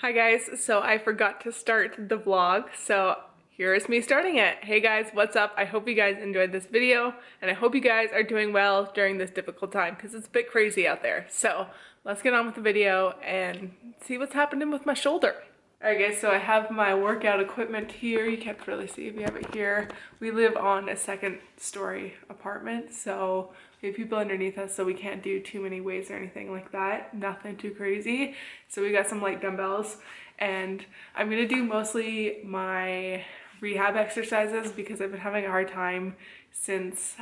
Hi guys, so I forgot to start the vlog, so here's me starting it. Hey guys, what's up? I hope you guys enjoyed this video, and I hope you guys are doing well during this difficult time, because it's a bit crazy out there. So let's get on with the video and see what's happening with my shoulder. Alright guys, so I have my workout equipment here. You can't really see if you have it here. We live on a second story apartment, so we have people underneath us, so we can't do too many weights or anything like that. Nothing too crazy. So we got some light dumbbells, and I'm gonna do mostly my rehab exercises because I've been having a hard time since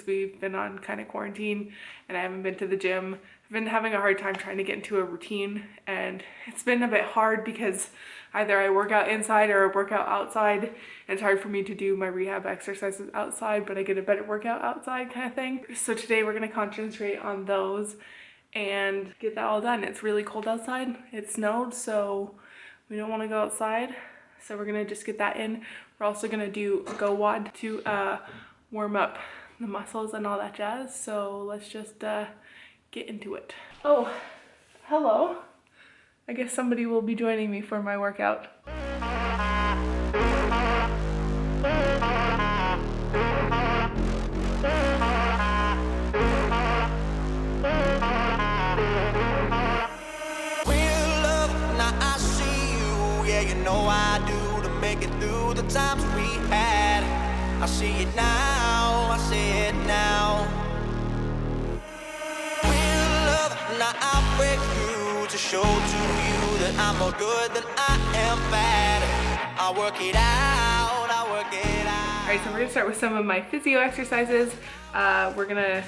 we've been on kind of quarantine and I haven't been to the gym. I've been having a hard time trying to get into a routine, and it's been a bit hard because either I work out inside or I work out outside, and it's hard for me to do my rehab exercises outside, but I get a better workout outside kind of thing. So today we're gonna concentrate on those and get that all done. It's really cold outside. It snowed, so we don't want to go outside. So we're gonna just get that in. We're also gonna do a go wad to warm up the muscles and all that jazz. So let's just get into it. Oh, hello. I guess somebody will be joining me for my workout. I do to make it through the times we had. I see it now, I see it now. Real love, now I break through to show to you that I'm more good than I am bad. I work it out, I work it out. Alright, so we're gonna start with some of my physio exercises. We're gonna,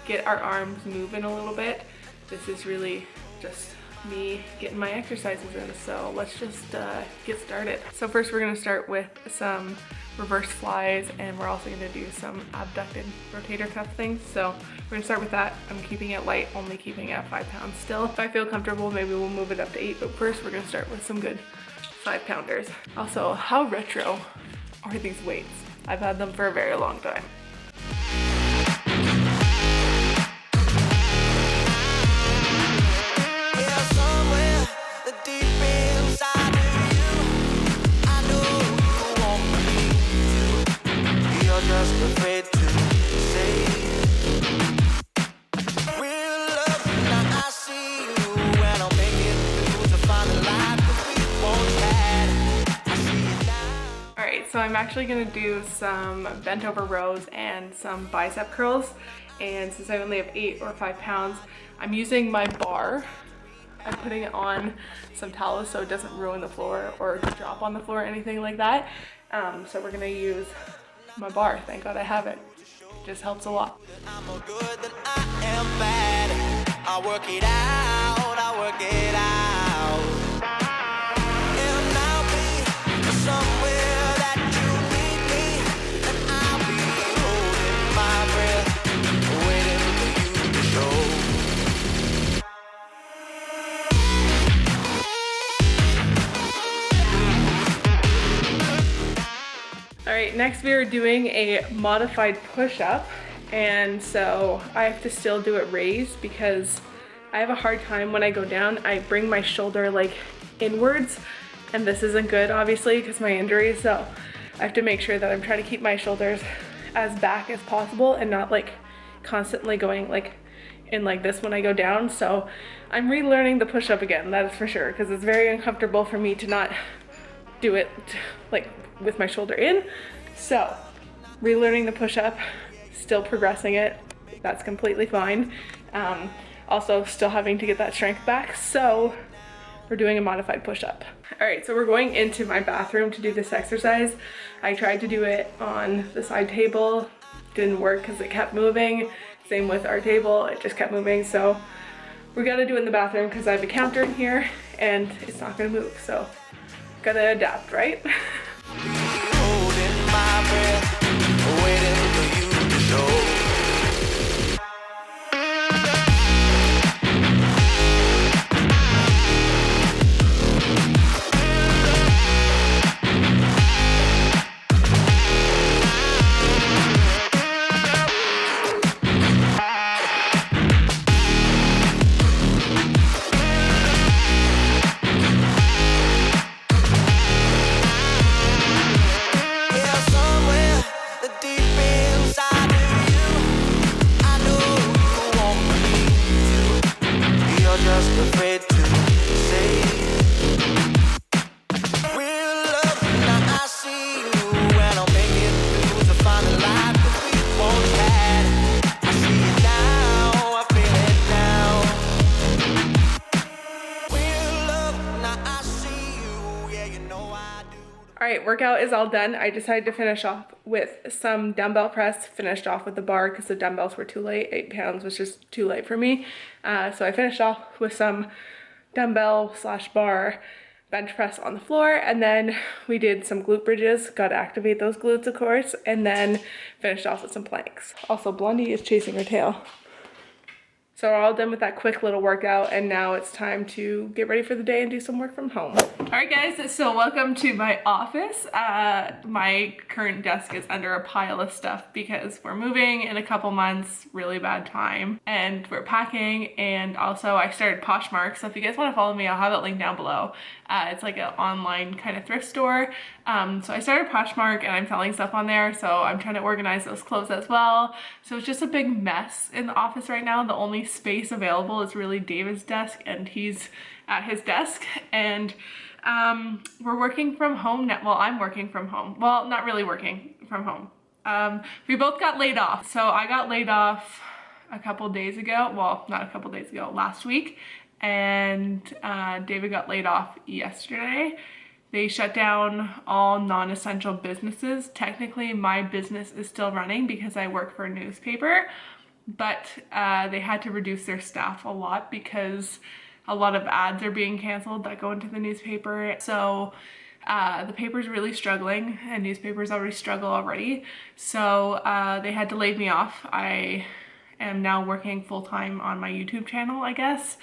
get our arms moving a little bit. This is really just me getting my exercises in, so let's just get started. So first we're going to start with some reverse flies, and we're also going to do some abducted rotator cuff things. So we're going to start with that. I'm keeping it light, only keeping it at 5 pounds still. If I feel comfortable, maybe we'll move it up to 8, but first we're going to start with some good 5-pounders. Also, how retro are these weights? I've had them for a very long time. So I'm actually gonna do some bent over rows and some bicep curls, and since I only have 8 or 5 pounds, I'm using my bar. I'm putting it on some towels so it doesn't ruin the floor or drop on the floor or anything like that. So we're gonna use my bar. Thank God I have it. It just helps a lot. I'm more good than I am bad. I work it out, I work it out. And I'll be somewhere that you need me, and I'll be holding my breath, waiting for you to show. Alright, next we are doing a modified push-up, and so I have to still do it raised because I have a hard time when I go down. I bring my shoulder like inwards, and this isn't good obviously because my injury, so I have to make sure that I'm trying to keep my shoulders as back as possible and not like constantly going like in like this when I go down. So I'm relearning the push-up again, that is for sure, because it's very uncomfortable for me to not do it like with my shoulder in. So relearning the push-up, still progressing it, that's completely fine. Also still having to get that strength back, so we're doing a modified push-up. All right, so we're going into my bathroom to do this exercise. I tried to do it on the side table, didn't work because it kept moving. Same with our table, it just kept moving. So we gotta do it in the bathroom because I have a counter in here and it's not gonna move, so gotta adapt, right? Holding my breath, waiting for you to show. All right, workout is all done. I decided to finish off with some dumbbell press, finished off with the bar because the dumbbells were too light. 8 pounds was just too light for me. So I finished off with some dumbbell slash bar bench press on the floor, and then we did some glute bridges, got to activate those glutes of course, and then finished off with some planks. Also, Blondie is chasing her tail. So we're all done with that quick little workout, and now it's time to get ready for the day and do some work from home. All right guys, so welcome to my office. My current desk is under a pile of stuff because we're moving in a couple months, really bad time, and we're packing, and also I started Poshmark, so if you guys want to follow me, I'll have it linked down below. It's like an online kind of thrift store. So I started Poshmark and I'm selling stuff on there, so I'm trying to organize those clothes as well. So it's just a big mess in the office right now. The only space available is really David's desk, and he's at his desk, and we're working from home now. Well, I'm working from home. Well, not really working from home. We both got laid off. So I got laid off a couple days ago. Well, not a couple days ago, last week. And David got laid off yesterday. They shut down all non-essential businesses. Technically, my business is still running because I work for a newspaper, but they had to reduce their staff a lot because a lot of ads are being canceled that go into the newspaper. So the paper's really struggling, and newspapers already struggle already. So they had to lay me off. I am now working full-time on my YouTube channel, I guess.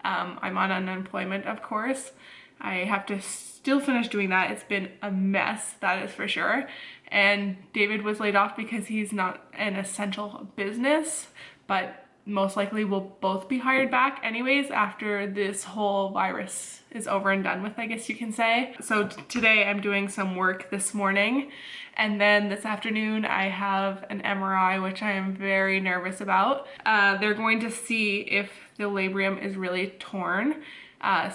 I'm on unemployment, of course. I have to still finish doing that. It's been a mess, that is for sure. And David was laid off because he's not an essential business, but most likely we'll both be hired back anyways after this whole virus is over and done with, I guess you can say. So today I'm doing some work this morning, and then this afternoon I have an MRI, which I am very nervous about. They're going to see if the labrum is really torn.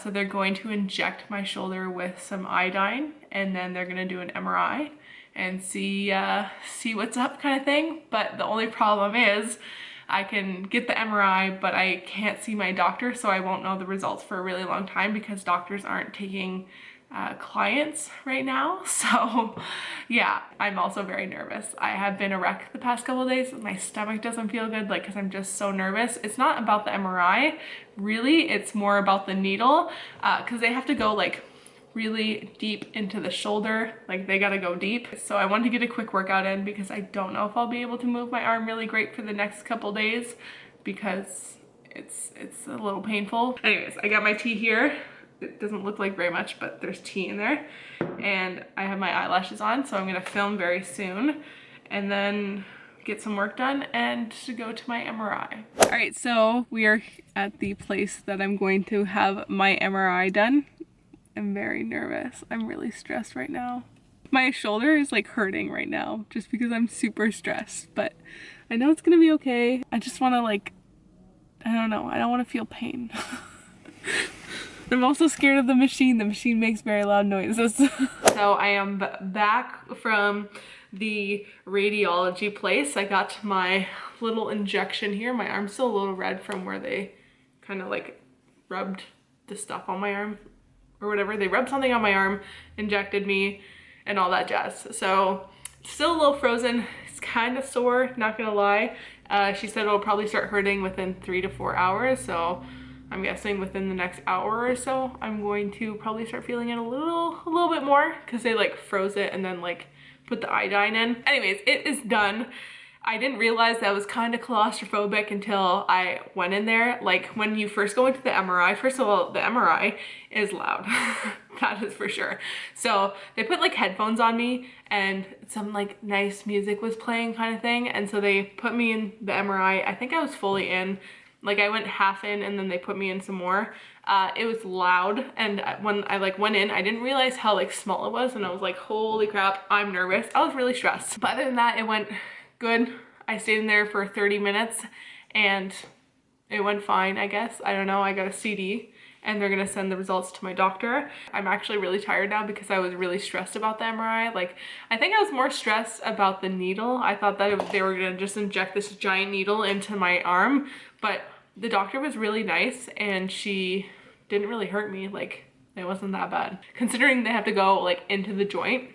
So they're going to inject my shoulder with some iodine, and then they're gonna do an MRI and see what's up kind of thing. But the only problem is I can get the MRI, but I can't see my doctor, so I won't know the results for a really long time because doctors aren't taking clients right now. So yeah, I'm also very nervous. I have been a wreck the past couple of days. My stomach doesn't feel good, like, because I'm just so nervous. It's not about the MRI, really. It's more about the needle, because they have to go like really deep into the shoulder. Like, they gotta go deep. So I wanted to get a quick workout in because I don't know if I'll be able to move my arm really great for the next couple days because it's a little painful. Anyways, I got my tea here. It doesn't look like very much, but there's tea in there, and I have my eyelashes on, so I'm gonna film very soon and then get some work done and to go to my MRI. All right, so we are at the place that I'm going to have my MRI done. I'm very nervous. I'm really stressed right now. My shoulder is like hurting right now just because I'm super stressed, but I know it's gonna be okay. I just wanna, like, I don't know, I don't wanna feel pain. I'm also scared of the machine. The machine makes very loud noises. So I am back from the radiology place. I got my little injection here. My arm's still a little red from where they kind of like rubbed the stuff on my arm or whatever. They rubbed something on my arm, injected me, and all that jazz. So still a little frozen. It's kind of sore, not gonna lie. She said it'll probably start hurting within 3 to 4 hours. So I'm guessing within the next hour or so, I'm going to probably start feeling it a little bit more because they like froze it and then like put the iodine in. Anyways, it is done. I didn't realize that I was kind of claustrophobic until I went in there. Like, when you first go into the MRI, first of all, the MRI is loud. That is for sure. So they put like headphones on me and some like nice music was playing kind of thing. And so they put me in the MRI. I think I was fully in. Like, I went half in and then they put me in some more. It was loud, and when I like went in, I didn't realize how like small it was, and I was like, holy crap, I'm nervous. I was really stressed. But other than that, it went good. I stayed in there for 30 minutes and it went fine, I guess. I don't know, I got a CD and they're gonna send the results to my doctor. I'm actually really tired now because I was really stressed about the MRI. Like, I think I was more stressed about the needle. I thought that they were gonna just inject this giant needle into my arm, but the doctor was really nice and she didn't really hurt me. Like, It wasn't that bad. Considering they have to go like into the joint,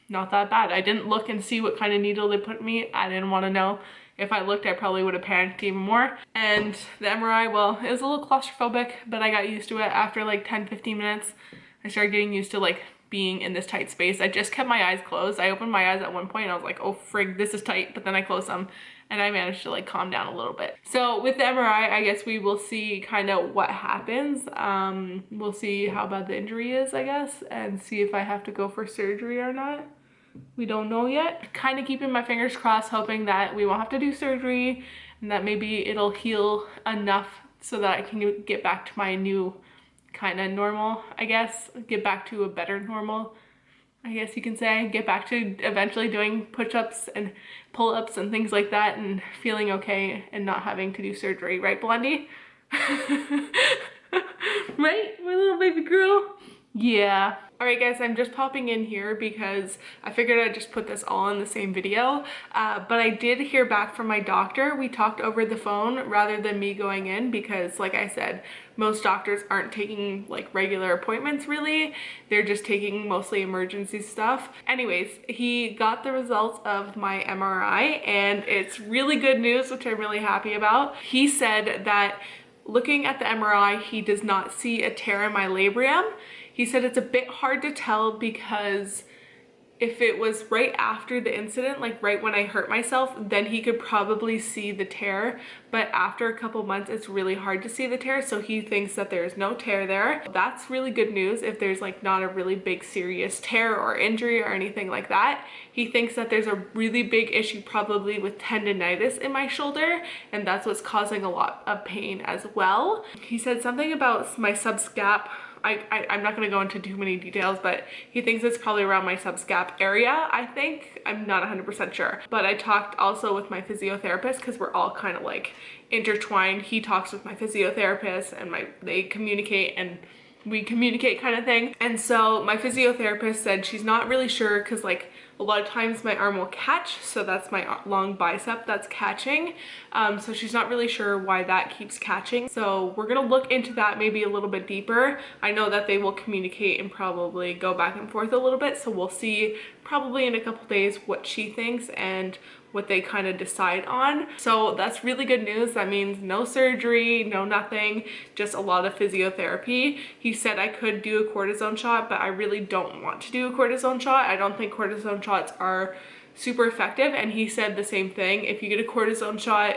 not that bad. I didn't look and see what kind of needle they put in me. I didn't want to know. If I looked, I probably would have panicked even more. And the MRI, well, it was a little claustrophobic, but I got used to it after like 10-15 minutes. I started getting used to like being in this tight space. I just kept my eyes closed. I opened my eyes at one point and I was like, oh frig, this is tight, but then I closed them and I managed to like calm down a little bit. So with the MRI, I guess we will see kind of what happens. We'll see how bad the injury is, I guess, and see if I have to go for surgery or not. We don't know yet. Kind of keeping my fingers crossed, hoping that we won't have to do surgery and that maybe it'll heal enough so that I can get back to my new kind of normal, I guess. Get back to a better normal, I guess you can say. Get back to eventually doing push-ups and pull-ups and things like that and feeling okay and not having to do surgery. Right, Blondie? Right, my little baby girl? Yeah. Alright guys, I'm just popping in here because I figured I'd just put this all in the same video, but I did hear back from my doctor. We talked over the phone rather than me going in because, like I said, most doctors aren't taking like regular appointments really. They're just taking mostly emergency stuff. Anyways, he got the results of my MRI and it's really good news, which I'm really happy about. He said that looking at the MRI, he does not see a tear in my labrum. He said it's a bit hard to tell because if it was right after the incident, like right when I hurt myself, then he could probably see the tear. But after a couple months, it's really hard to see the tear. So he thinks that there's no tear there. That's really good news if there's like not a really big serious tear or injury or anything like that. He thinks that there's a really big issue probably with tendonitis in my shoulder, and that's what's causing a lot of pain as well. He said something about my subscap. I'm not going to go into too many details, but he thinks it's probably around my subscap area, I think. I'm not 100% sure. But I talked also with my physiotherapist because we're all kind of like intertwined. He talks with my physiotherapist and they communicate and we communicate kind of thing. And so my physiotherapist said she's not really sure because like a lot of times my arm will catch, so that's my long bicep that's catching. So she's not really sure why that keeps catching. So we're gonna look into that maybe a little bit deeper. I know that they will communicate and probably go back and forth a little bit, so we'll see probably in a couple days what she thinks and what they kind of decide on. So that's really good news. That means no surgery, no nothing, just a lot of physiotherapy. He said I could do a cortisone shot, but I really don't want to do a cortisone shot. I don't think cortisone shots are super effective, and he said the same thing. If you get a cortisone shot,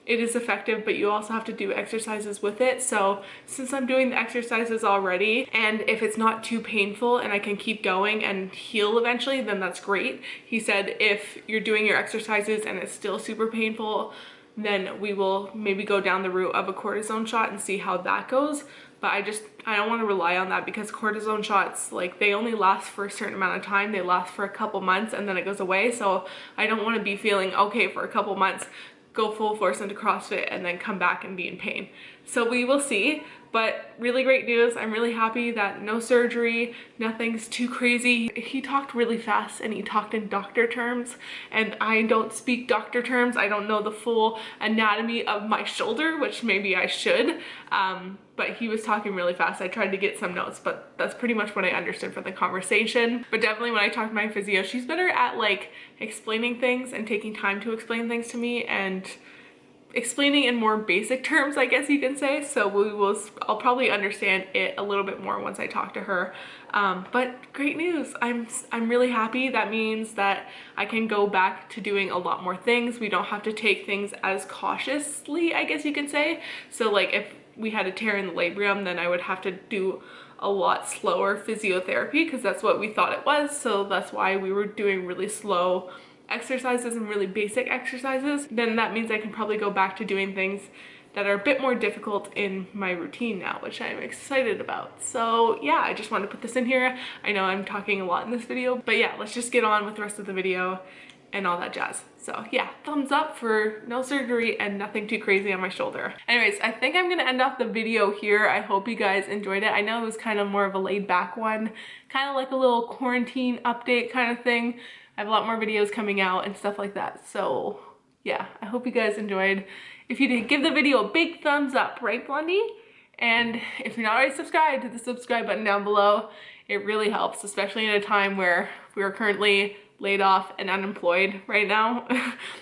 it is effective, but you also have to do exercises with it. So since I'm doing the exercises already, and if it's not too painful and I can keep going and heal eventually, then that's great. He said if you're doing your exercises and it's still super painful, then we will maybe go down the route of a cortisone shot and see how that goes. But I don't want to rely on that because cortisone shots, like, they only last for a certain amount of time. They last for a couple months and then it goes away. So I don't want to be feeling okay for a couple months, go full force into CrossFit and then come back and be in pain. So we will see, but really great news. I'm really happy that no surgery, nothing's too crazy. He talked really fast and he talked in doctor terms, and I don't speak doctor terms. I don't know the full anatomy of my shoulder, which maybe I should, but he was talking really fast. I tried to get some notes, but that's pretty much what I understood from the conversation. But definitely when I talk to my physio, she's better at like explaining things and taking time to explain things to me and explaining in more basic terms, I guess you can say. So I'll probably understand it a little bit more once I talk to her. But great news. I'm really happy. That means that I can go back to doing a lot more things. We don't have to take things as cautiously, I guess you can say. So like if we had a tear in the labrum, then I would have to do a lot slower physiotherapy because that's what we thought it was. So that's why we were doing really slow exercises and really basic exercises. Then that means I can probably go back to doing things that are a bit more difficult in my routine now, which I'm excited about. So yeah, I just wanted to put this in here. I know I'm talking a lot in this video, but yeah, let's just get on with the rest of the video and all that jazz. So yeah, thumbs up for no surgery and nothing too crazy on my shoulder. Anyways, I think I'm gonna end off the video here. I hope you guys enjoyed it. I know it was kind of more of a laid back one, kind of like a little quarantine update kind of thing. I have a lot more videos coming out and stuff like that. So yeah, I hope you guys enjoyed. If you did, give the video a big thumbs up, right, Blondie? And if you're not already subscribed, hit the subscribe button down below. It really helps, especially in a time where we are currently laid off and unemployed right now.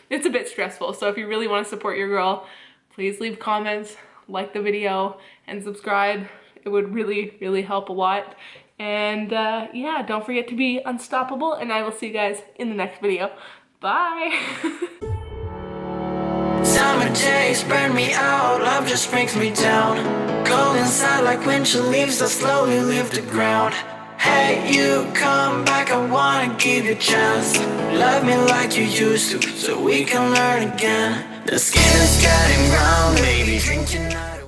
It's a bit stressful, so if you really want to support your girl, please leave comments, like the video, and subscribe. It would really, really help a lot. And yeah, don't forget to be unstoppable, and I will see you guys in the next video. Bye! Summer days burn me out, love just brings me down. Cold inside like winter leaves that slowly leave the ground. Hey, you come back, I wanna give you a chance. Love me like you used to, so we can learn again. The skin is getting brown, baby, drink your night.